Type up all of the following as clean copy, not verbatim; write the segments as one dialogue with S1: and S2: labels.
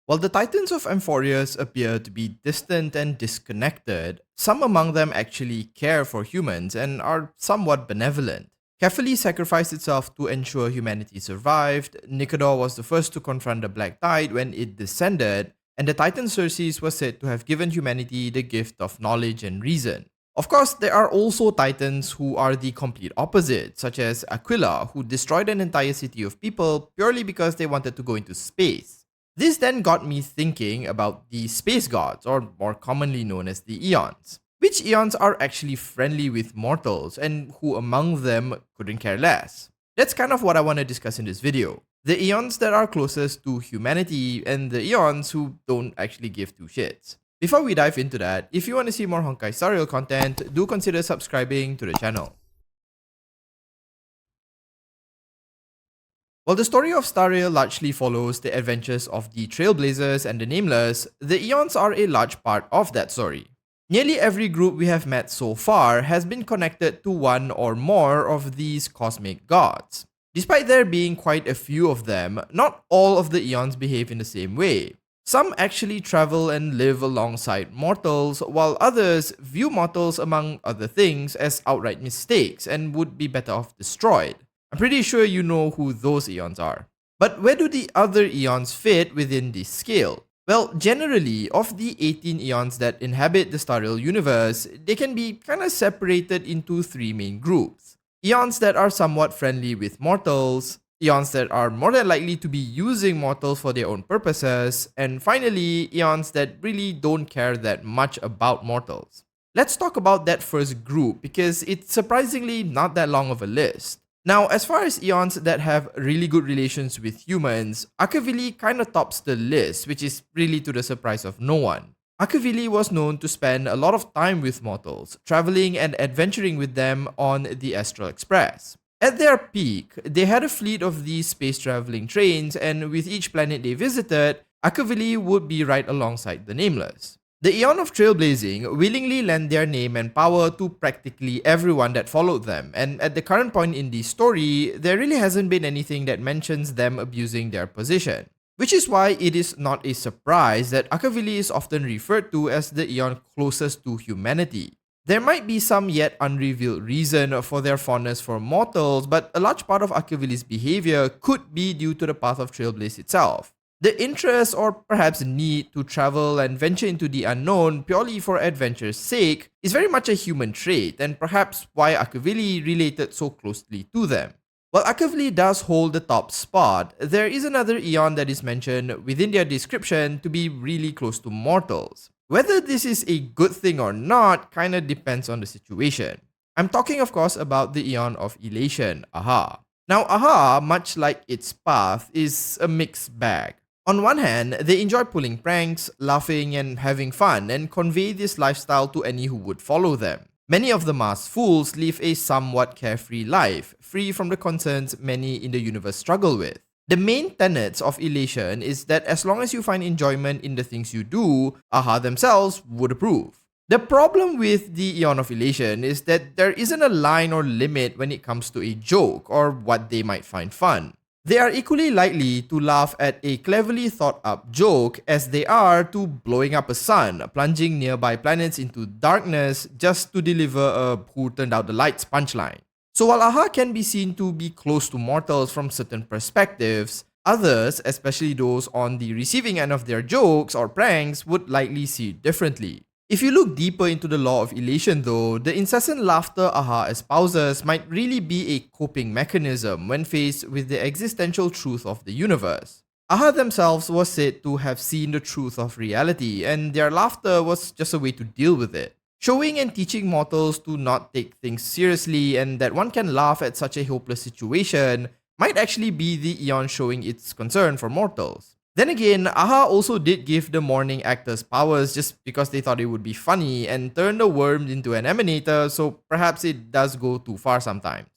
S1: While the Titans of Amphorius appear to be distant and disconnected, some among them actually care for humans and are somewhat benevolent. Carefully sacrificed itself to ensure humanity survived, Nicodor was the first to confront the Black Tide when it descended, and the Titan Circes was said to have given humanity the gift of knowledge and reason. Of course, there are also Titans who are the complete opposite, such as Aquila, who destroyed an entire city of people purely because they wanted to go into space. This then got me thinking about the space gods, or more commonly known as the Aeons. Which Aeons are actually friendly with mortals, and who among them couldn't care less? That's kind of what I want to discuss in this video. The Aeons that are closest to humanity, and the Aeons who don't actually give two shits. Before we dive into that, if you want to see more Honkai Star Rail content, do consider subscribing to the channel. While the story of Star Rail largely follows the adventures of the Trailblazers and the Nameless, the Aeons are a large part of that story. Nearly every group we have met so far has been connected to one or more of these cosmic gods. Despite there being quite a few of them, not all of the Aeons behave in the same way. Some actually travel and live alongside mortals, while others view mortals, among other things, as outright mistakes and would be better off destroyed. I'm pretty sure you know who those Aeons are. But where do the other Aeons fit within this scale? Well, generally, of the 18 Aeons that inhabit the Star Rail universe, they can be kind of separated into three main groups. Aeons that are somewhat friendly with mortals, Aeons that are more than likely to be using mortals for their own purposes, and finally, Aeons that really don't care that much about mortals. Let's talk about that first group because it's surprisingly not that long of a list. Now, as far as Aeons that have really good relations with humans, Akavili kinda tops the list, which is really to the surprise of no one. Akavili was known to spend a lot of time with mortals, traveling and adventuring with them on the Astral Express. At their peak, they had a fleet of these space-traveling trains, and with each planet they visited, Akavili would be right alongside the Nameless. The Aeon of Trailblazing willingly lent their name and power to practically everyone that followed them, and at the current point in the story, there really hasn't been anything that mentions them abusing their position. Which is why it is not a surprise that Akavili is often referred to as the Aeon closest to humanity. There might be some yet unrevealed reason for their fondness for mortals, but a large part of Akavili's behavior could be due to the path of Trailblaze itself. The interest or perhaps need to travel and venture into the unknown purely for adventure's sake is very much a human trait, and perhaps why Akavili related so closely to them. While Akavili does hold the top spot, there is another Aeon that is mentioned within their description to be really close to mortals. Whether this is a good thing or not kinda depends on the situation. I'm talking of course about the Aeon of Elation, Aha. Now Aha, much like its path, is a mixed bag. On one hand, they enjoy pulling pranks, laughing and having fun, and convey this lifestyle to any who would follow them. Many of the masked fools live a somewhat carefree life, free from the concerns many in the universe struggle with. The main tenets of Elation is that as long as you find enjoyment in the things you do, Aha themselves would approve. The problem with the Aeon of Elation is that there isn't a line or limit when it comes to a joke or what they might find fun. They are equally likely to laugh at a cleverly thought up joke as they are to blowing up a sun, plunging nearby planets into darkness just to deliver a who turned out the lights punchline. So while Aha can be seen to be close to mortals from certain perspectives, others, especially those on the receiving end of their jokes or pranks, would likely see it differently. If you look deeper into the law of elation though, the incessant laughter Aha espouses might really be a coping mechanism when faced with the existential truth of the universe. Aha themselves was said to have seen the truth of reality, and their laughter was just a way to deal with it. Showing and teaching mortals to not take things seriously and that one can laugh at such a hopeless situation might actually be the Aeon showing its concern for mortals. Then again, Aha also did give the morning actors powers just because they thought it would be funny and turned a worm into an emanator, so perhaps it does go too far sometimes.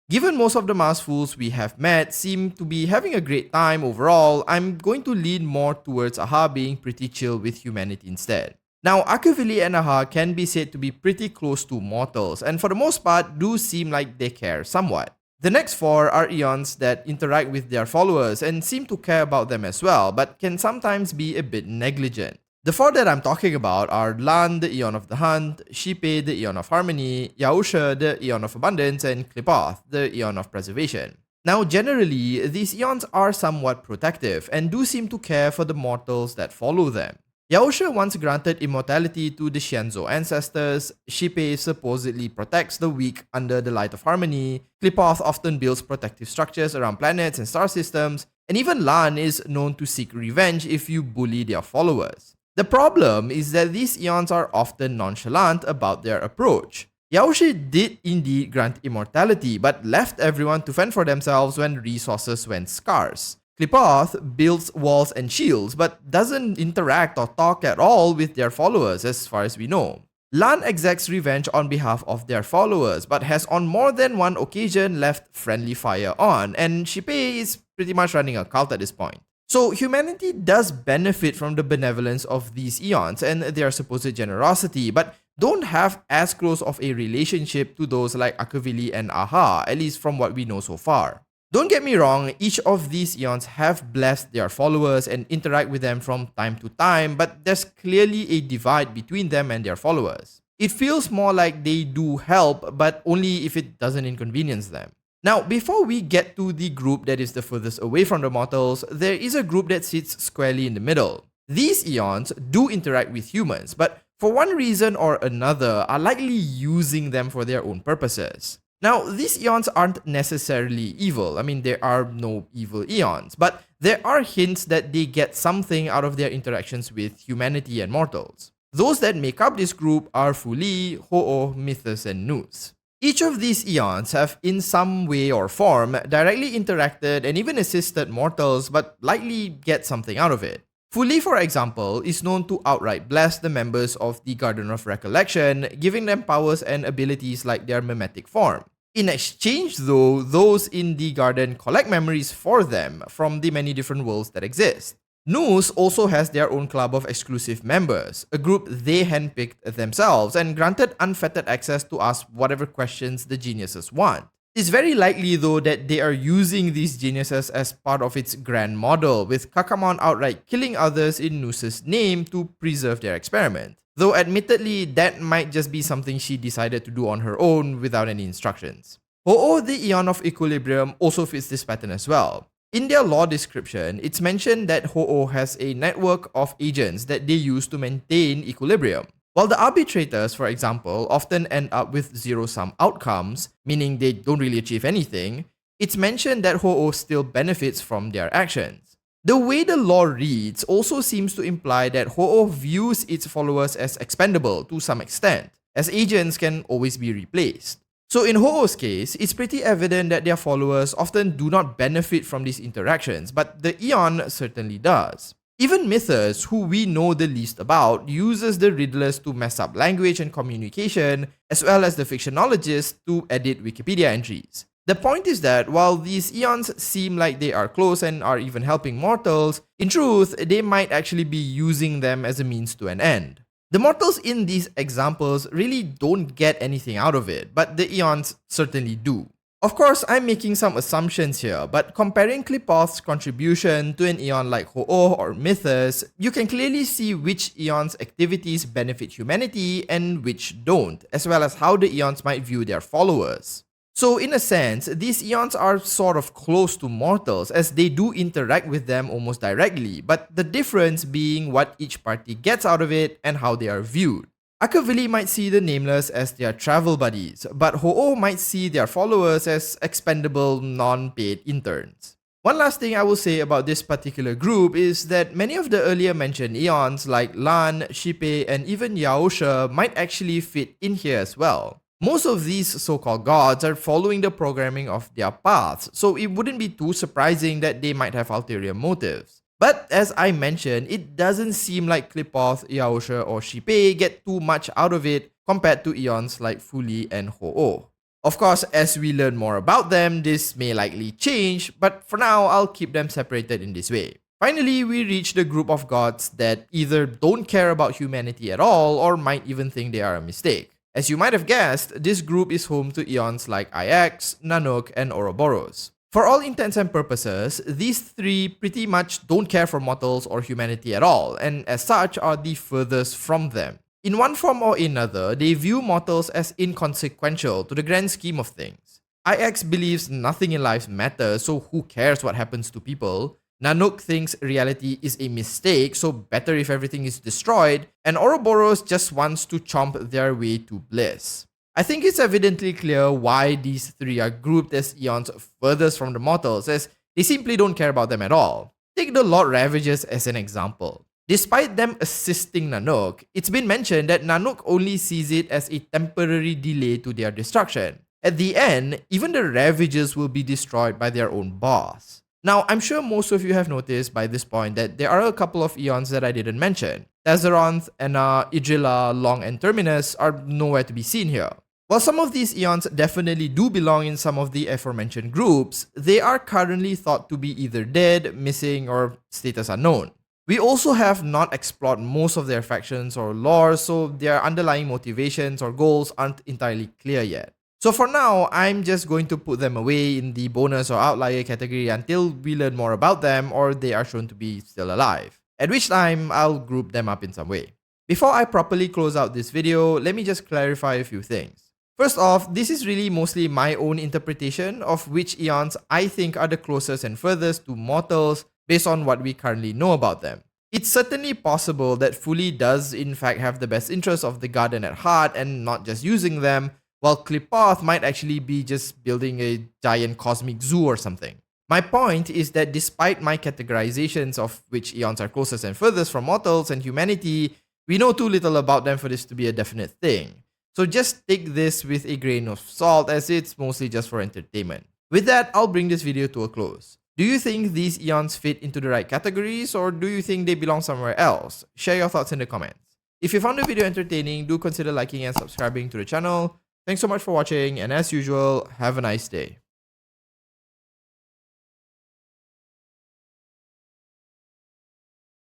S1: Given most of the masked fools we have met seem to be having a great time overall, I'm going to lean more towards Aha being pretty chill with humanity instead. Now, Akavili and Aha can be said to be pretty close to mortals, and for the most part do seem like they care somewhat. The next four are Aeons that interact with their followers and seem to care about them as well, but can sometimes be a bit negligent. The four that I'm talking about are Lan, the Aeon of the Hunt, Shipe, the Aeon of Harmony, Yaosha, the Aeon of Abundance, and Klipoth, the Aeon of Preservation. Now, generally, these Aeons are somewhat protective and do seem to care for the mortals that follow them. Yaosha once granted immortality to the Xianzhou ancestors, Shipe supposedly protects the weak under the light of harmony, Klipoth often builds protective structures around planets and star systems, and even Lan is known to seek revenge if you bully their followers. The problem is that these Aeons are often nonchalant about their approach. Yaoshi did indeed grant immortality, but left everyone to fend for themselves when resources went scarce. Klipoth builds walls and shields, but doesn't interact or talk at all with their followers as far as we know. Lan exacts revenge on behalf of their followers, but has on more than one occasion left friendly fire on, and Shipe is pretty much running a cult at this point. So humanity does benefit from the benevolence of these Aeons and their supposed generosity, but don't have as close of a relationship to those like Akavili and Aha, at least from what we know so far. Don't get me wrong, each of these Aeons have blessed their followers and interact with them from time to time, but there's clearly a divide between them and their followers. It feels more like they do help, but only if it doesn't inconvenience them. Now, before we get to the group that is the furthest away from the mortals, there is a group that sits squarely in the middle. These Aeons do interact with humans, but for one reason or another are likely using them for their own purposes. Now, these Aeons aren't necessarily evil. I mean, there are no evil Aeons, but there are hints that they get something out of their interactions with humanity and mortals. Those that make up this group are Fuli, Ho-Oh, Mythos, and Nous. Each of these Aeons have in some way or form directly interacted and even assisted mortals, but likely get something out of it. Fuli, for example, is known to outright bless the members of the Garden of Recollection, giving them powers and abilities like their mimetic form. In exchange though, those in the garden collect memories for them from the many different worlds that exist. Nous also has their own club of exclusive members, a group they handpicked themselves and granted unfettered access to ask whatever questions the geniuses want. It's very likely though that they are using these geniuses as part of its grand model, with Kakamon outright killing others in Nous' name to preserve their experiment. Though admittedly, that might just be something she decided to do on her own without any instructions. Ho-Oh, the Aeon of Equilibrium, also fits this pattern as well. In their lore description, it's mentioned that Ho-Oh has a network of agents that they use to maintain equilibrium. While the arbitrators, for example, often end up with zero-sum outcomes, meaning they don't really achieve anything, it's mentioned that Ho-Oh still benefits from their actions. The way the lore reads also seems to imply that Ho-Oh views its followers as expendable to some extent, as agents can always be replaced. So in Ho-Oh's case, it's pretty evident that their followers often do not benefit from these interactions, but the Aeon certainly does. Even Mythos, who we know the least about, uses the Riddlers to mess up language and communication, as well as the Fictionologists to edit Wikipedia entries. The point is that while these Aeons seem like they are close and are even helping mortals, in truth, they might actually be using them as a means to an end. The mortals in these examples really don't get anything out of it, but the Aeons certainly do. Of course, I'm making some assumptions here, but comparing Klipoth's contribution to an Aeon like Ho-Oh or Mythos, you can clearly see which Aeon's activities benefit humanity and which don't, as well as how the Aeons might view their followers. So in a sense, these Aeons are sort of close to mortals as they do interact with them almost directly, but the difference being what each party gets out of it and how they are viewed. Akavili might see the Nameless as their travel buddies, but Ho-Oh might see their followers as expendable, non-paid interns. One last thing I will say about this particular group is that many of the earlier mentioned Aeons like Lan, Shipe, and even Yaosha might actually fit in here as well. Most of these so-called gods are following the programming of their paths, so it wouldn't be too surprising that they might have ulterior motives. But as I mentioned, it doesn't seem like Klipoth, Yaosha, or Shipe get too much out of it compared to Aeons like Fuli and Ho-Oh. Of course, as we learn more about them, this may likely change, but for now, I'll keep them separated in this way. Finally, we reach the group of gods that either don't care about humanity at all or might even think they are a mistake. As you might have guessed, this group is home to Aeons like Ix, Nanook, and Ouroboros. For all intents and purposes, these three pretty much don't care for mortals or humanity at all, and as such are the furthest from them. In one form or another, they view mortals as inconsequential to the grand scheme of things. Ix believes nothing in life matters, so who cares what happens to people? Nanook thinks reality is a mistake, so better if everything is destroyed, and Ouroboros just wants to chomp their way to bliss. I think it's evidently clear why these three are grouped as Aeons furthest from the mortals, as they simply don't care about them at all. Take the Lord Ravagers as an example. Despite them assisting Nanook, it's been mentioned that Nanook only sees it as a temporary delay to their destruction. At the end, even the Ravagers will be destroyed by their own boss. Now, I'm sure most of you have noticed by this point that there are a couple of Aeons that I didn't mention. Tezeronth, Enna, Idrilla, Long, and Terminus are nowhere to be seen here. While some of these Aeons definitely do belong in some of the aforementioned groups, they are currently thought to be either dead, missing, or status unknown. We also have not explored most of their factions or lore, so their underlying motivations or goals aren't entirely clear yet. So for now, I'm just going to put them away in the bonus or outlier category until we learn more about them or they are shown to be still alive, at which time I'll group them up in some way. Before I properly close out this video, let me just clarify a few things. First off, this is really mostly my own interpretation of which Aeons I think are the closest and furthest to mortals based on what we currently know about them. It's certainly possible that Fully does in fact have the best interests of the Garden at heart and not just using them, while Qlipoth might actually be just building a giant cosmic zoo or something. My point is that despite my categorizations of which Aeons are closest and furthest from mortals and humanity, we know too little about them for this to be a definite thing. So just take this with a grain of salt as it's mostly just for entertainment. With that, I'll bring this video to a close. Do you think these Aeons fit into the right categories, or do you think they belong somewhere else? Share your thoughts in the comments. If you found the video entertaining, do consider liking and subscribing to the channel. Thanks so much for watching, and as usual, have a nice day.